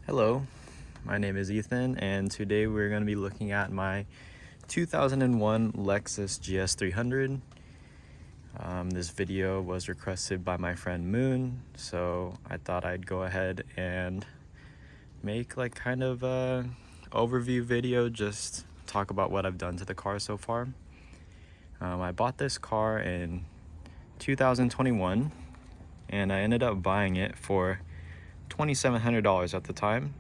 Hello, my name is Ethan, and today we're going to be looking at my 2001 Lexus GS300. This video was requested by my friend Moon, so I thought I'd go ahead and make like kind of a overview video, just talk about what I've done to the car so far. I bought this car in 2021, and I ended up buying it for $2,700 at the time.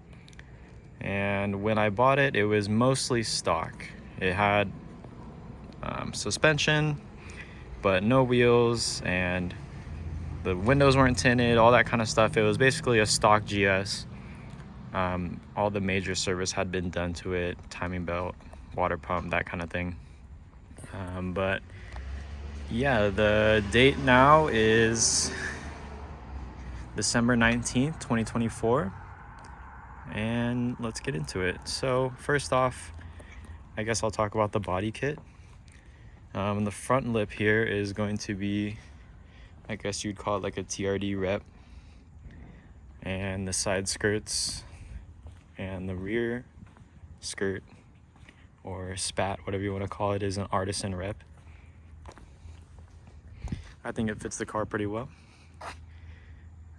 And when I bought it, it was mostly stock. It had suspension, but no wheels, and the windows weren't tinted, all that kind of stuff. It was basically a stock GS. All the major service had been done to it, timing belt, water pump, that kind of thing. But yeah, the date now is December 19th, 2024, and let's get into it. So first off, I guess I'll talk about the body kit. The front lip here is going to be, I guess you'd call it like a TRD rep, and the side skirts and the rear skirt, or spat, whatever you want to call it, is an Artisan rep. I think it fits the car pretty well.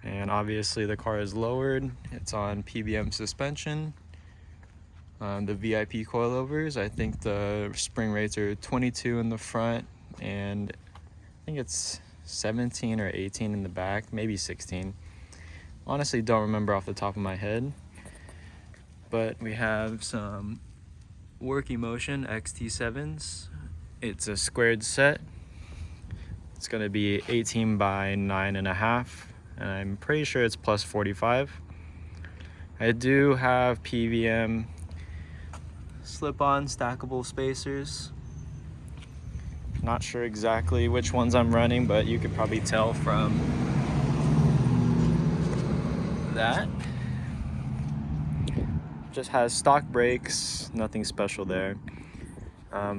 And obviously the car is lowered. It's on PBM suspension. The VIP coilovers, I think the spring rates are 22 in the front, and I think it's 17 or 18 in the back, maybe 16. Honestly, don't remember off the top of my head. But we have some Working Motion XT7s. It's a squared set. It's gonna be 18 by 9.5. And I'm pretty sure it's plus 45. I do have PVM slip-on stackable spacers. Not sure exactly which ones I'm running, but you could probably tell from that. Just has stock brakes, nothing special there.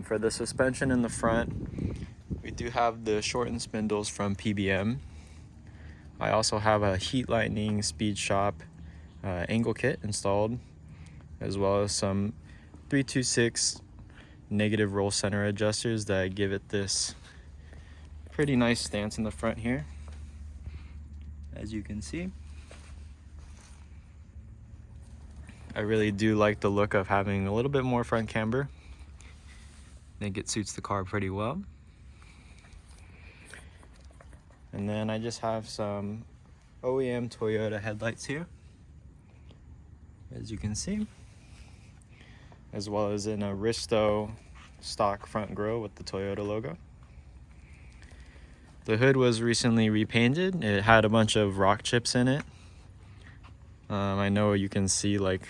For the suspension in the front, we do have the shortened spindles from PBM. I also have a Heat Lightning Speed Shop angle kit installed, as well as some 326 negative roll center adjusters that give it this pretty nice stance in the front here, as you can see. I really do like the look of having a little bit more front camber. I think it suits the car pretty well. And then I just have some OEM Toyota headlights here, as you can see, as well as an Aristo stock front grille with the Toyota logo. The hood was recently repainted. It had a bunch of rock chips in it. I know you can see like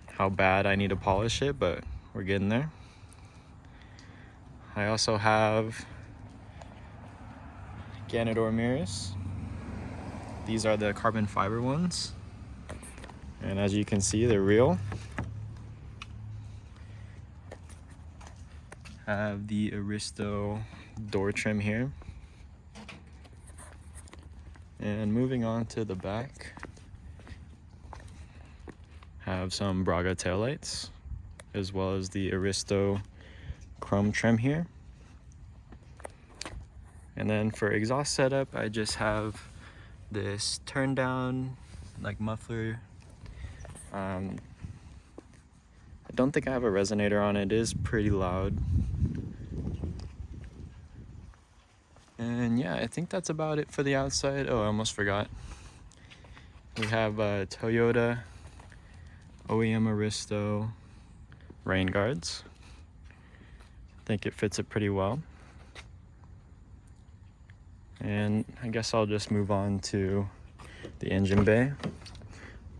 how bad I need to polish it, but we're getting there. I also have Ganador mirrors. These are the carbon fiber ones, and as you can see, they're real. Have the Aristo door trim here. And moving on to the back, have some Braga taillights, as well as the Aristo chrome trim here. And then for exhaust setup, I just have this turn down like muffler. I don't think I have a resonator on it. It is pretty loud. And yeah, I think that's about it for the outside. Oh, I almost forgot. We have Toyota OEM Aristo rain guards. I think it fits it pretty well. And I guess I'll just move on to the engine bay.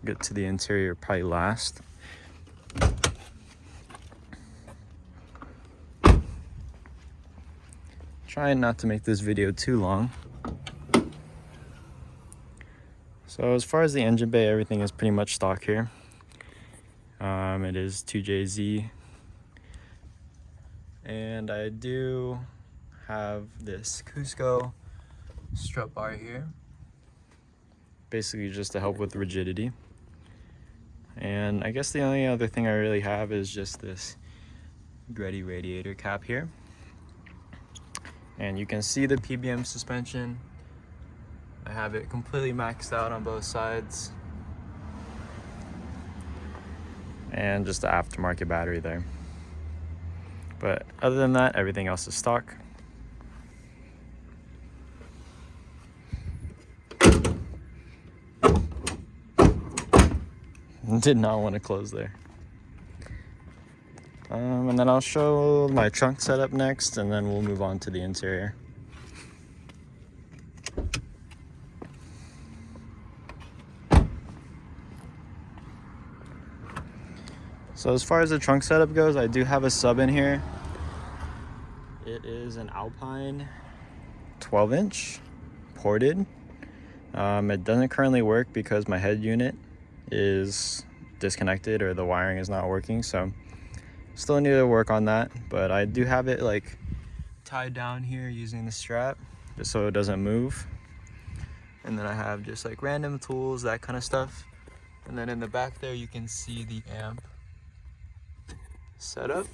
Get to the interior probably last. Trying not to make this video too long. So as far as the engine bay, everything is pretty much stock here. It is 2JZ. And I do have this Cusco strut bar here, basically just to help with rigidity. And I guess the only other thing I really have is just this Greddy radiator cap here. And you can see the PBM suspension. I have it completely maxed out on both sides. And just the aftermarket battery there. But other than that, everything else is stock. Did not want to close there. And then I'll show my trunk setup next, and then we'll move on to the interior. So as far as the trunk setup goes, I do have a sub in here. It is an Alpine 12-inch ported. It doesn't currently work because my head unit is disconnected or the wiring is not working, so still need to work on that. But I do have it like tied down here using the strap just so it doesn't move. And then I have just like random tools, that kind of stuff. And then in the back there you can see the amp setup.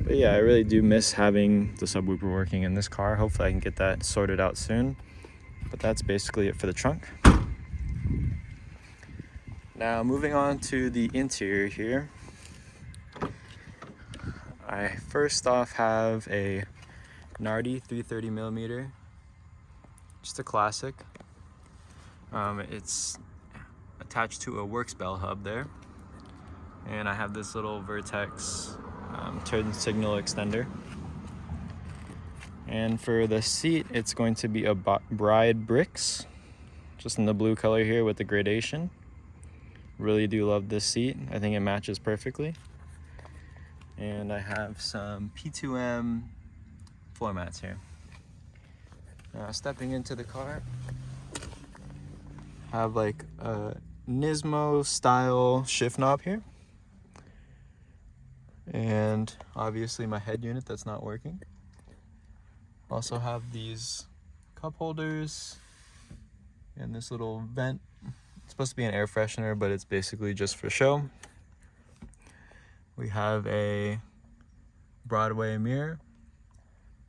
But yeah, I really do miss having the subwoofer working in this car. Hopefully I can get that sorted out soon. But that's basically it for the trunk. Now moving on to the interior here. I first off have a Nardi 330mm, just a classic. It's attached to a Works bell hub there. And I have this little Vertex turn signal extender. And for the seat, it's going to be a Bride Brix, just in the blue color here with the gradation. Really do love this seat. I think it matches perfectly. And I have some P2M floor mats here. Now stepping into the car, I have like a Nismo style shift knob here. And obviously my head unit that's not working. Also have these cup holders and this little vent. It's supposed to be an air freshener, but it's basically just for show. We have a Broadway mirror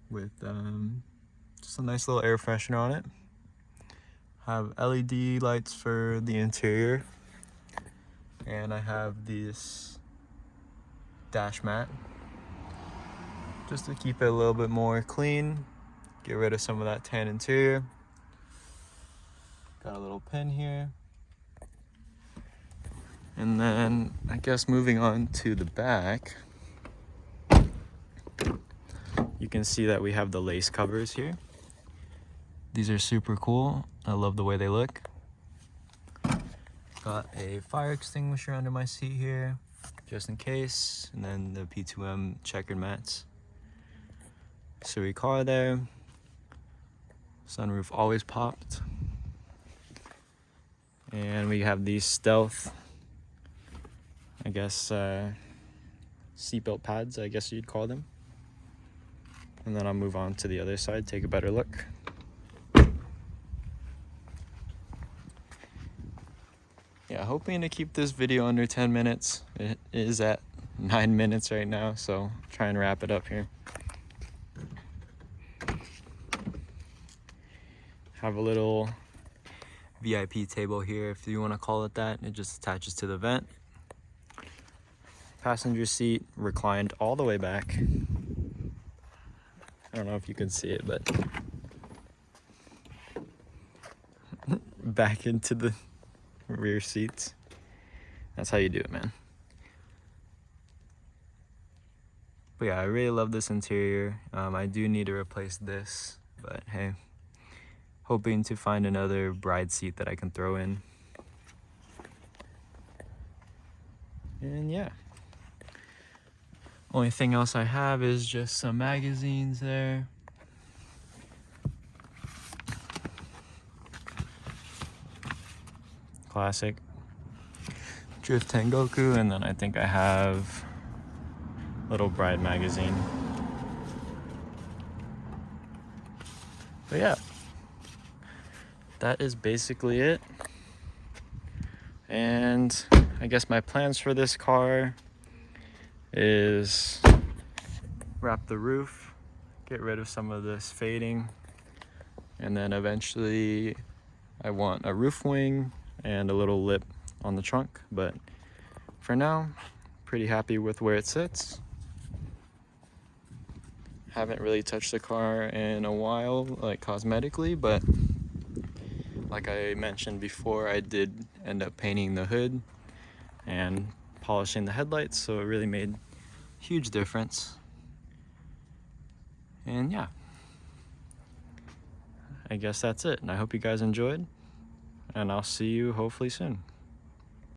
with just a nice little air freshener on it. Have LED lights for the interior. And I have this dash mat just to keep it a little bit more clean, get rid of some of that tan interior. Got a little pin here. And then I guess moving on to the back, you can see that we have the lace covers here. These are super cool. I love the way they look. Got a fire extinguisher under my seat here, just in case. And then the P2M checkered mats. Tsurikawa there. Sunroof always popped. And we have these stealth, I guess, seatbelt pads, I guess you'd call them. And then I'll move on to the other side, take a better look. Yeah, hoping to keep this video under 10 minutes. It is at 9 minutes right now, so try and wrap it up here. Have a little VIP table here, if you want to call it that. It just attaches to the vent. Passenger seat reclined all the way back. I don't know if you can see it, but back into the rear seats. That's how you do it, man. But yeah, I really love this interior. I do need to replace this, but hey, hoping to find another bride seat that I can throw in. And yeah, only thing else I have is just some magazines there. Classic Drift Tengoku, and then I think I have Little Bride magazine. But yeah, that is basically it. And I guess my plans for this car is wrap the roof, get rid of some of this fading, and then eventually I want a roof wing and a little lip on the trunk. But for now, pretty happy with where it sits. Haven't really touched the car in a while, like cosmetically, but like I mentioned before, I did end up painting the hood and polishing the headlights, so it really made a huge difference. And yeah, I guess that's it. And I hope you guys enjoyed, and I'll see you hopefully soon.